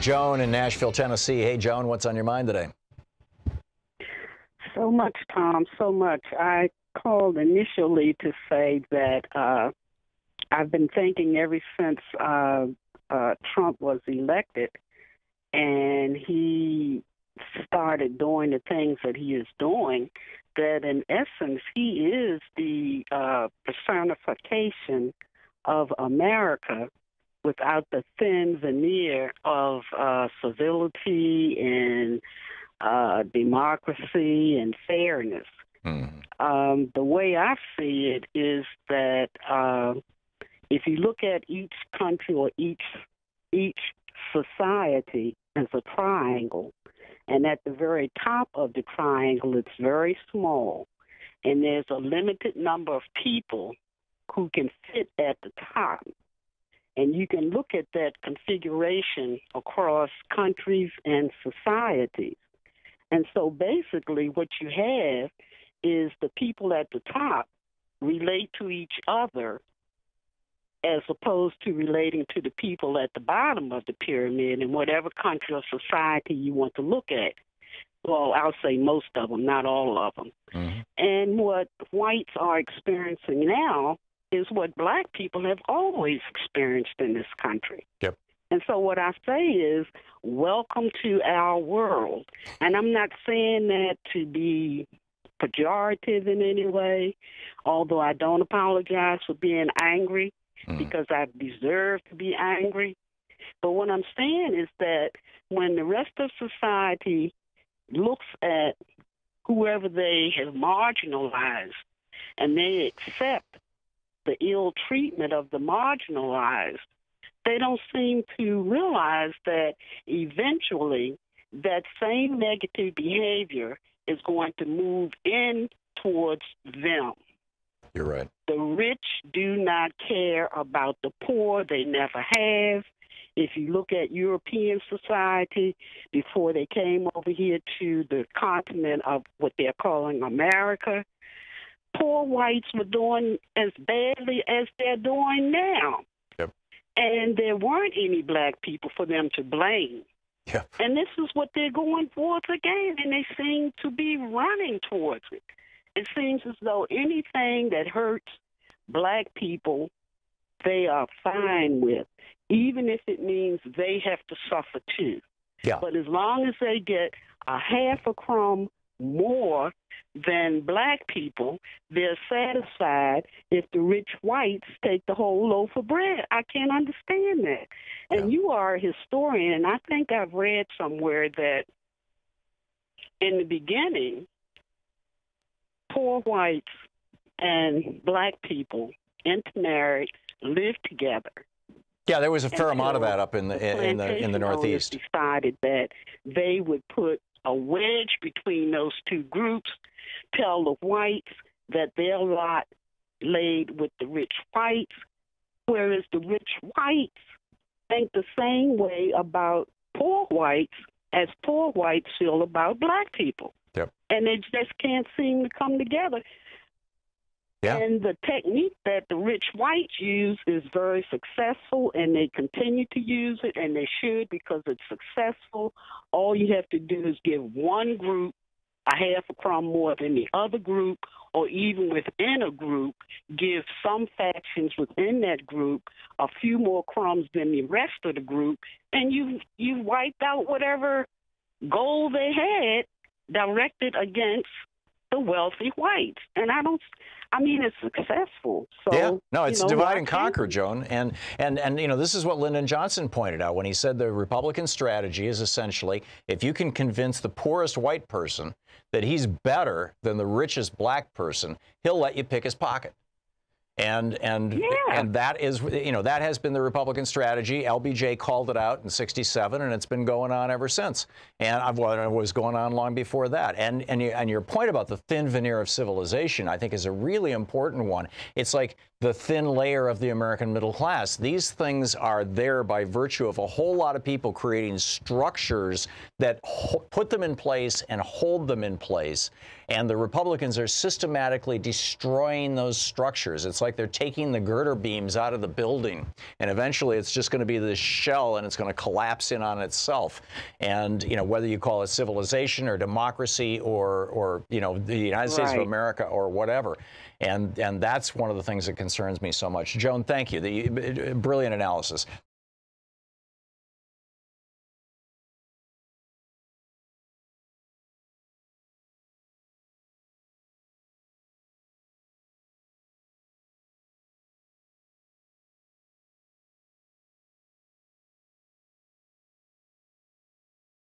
Joan in Nashville, Tennessee. Hey, Joan, what's on your mind today? So much, Tom, so much. I called initially to say that I've been thinking ever since Trump was elected and he started doing the things that he is doing, that in essence he is the personification of America without the thin veneer of civility and democracy and fairness. Mm-hmm. The way I see it is that if you look at each country or each society as a triangle, and at the very top of the triangle it's very small, and there's a limited number of people who can fit at the top. And you can look at that configuration across countries and societies. And so basically what you have is the people at the top relate to each other as opposed to relating to the people at the bottom of the pyramid in whatever country or society you want to look at. Well, I'll say most of them, not all of them. Mm-hmm. And what whites are experiencing now is what black people have always experienced in this country. Yep. And so what I say is, welcome to our world. And I'm not saying that to be pejorative in any way, although I don't apologize for being angry because I deserve to be angry. But what I'm saying is that when the rest of society looks at whoever they have marginalized and they accept the ill treatment of the marginalized, they don't seem to realize that eventually that same negative behavior is going to move in towards them. You're right. The rich do not care about the poor. They never have. If you look at European society, before they came over here to the continent of what they're calling America, poor whites were doing as badly as they're doing now. Yep. And there weren't any black people for them to blame. Yep. And this is what they're going towards again, and they seem to be running towards it. It seems as though anything that hurts black people, they are fine with, even if it means they have to suffer too. Yeah. But as long as they get a half a crumb more than black people, they're satisfied if the rich whites take the whole loaf of bread. I can't understand that. And you are a historian, and I think I've read somewhere that in the beginning, poor whites and black people intermarried, lived together. Yeah, there was a fair amount of that up in the Northeast. Decided that they would put a wedge between those two groups, tell the whites that their lot laid with the rich whites, whereas the rich whites think the same way about poor whites as poor whites feel about black people. Yep. And they just can't seem to come together. Yeah. And the technique that the rich whites use is very successful, and they continue to use it, and they should, because it's successful. All you have to do is give one group a half a crumb more than the other group, or even within a group, give some factions within that group a few more crumbs than the rest of the group, and you wiped out whatever goal they had directed against the wealthy whites. And it's successful. So, yeah, no, it's divide and conquer, Joan. And this is what Lyndon Johnson pointed out when he said the Republican strategy is essentially, if you can convince the poorest white person that he's better than the richest black person, he'll let you pick his pocket. And that is, that has been the Republican strategy. LBJ called it out in '67, and it's been going on ever since. And it was going on long before that. And your point about the thin veneer of civilization, I think, is a really important one. It's like the thin layer of the American middle class. These things are there by virtue of a whole lot of people creating structures that put them in place and hold them in place. And the Republicans are systematically destroying those structures. It's like they're taking the girder beams out of the building, and eventually it's just going to be this shell, and it's going to collapse in on itself. And, you know, whether you call it civilization or democracy or you know, the United States of America or whatever. And that's one of the things that concerns me so much. Joan, thank you. The brilliant analysis.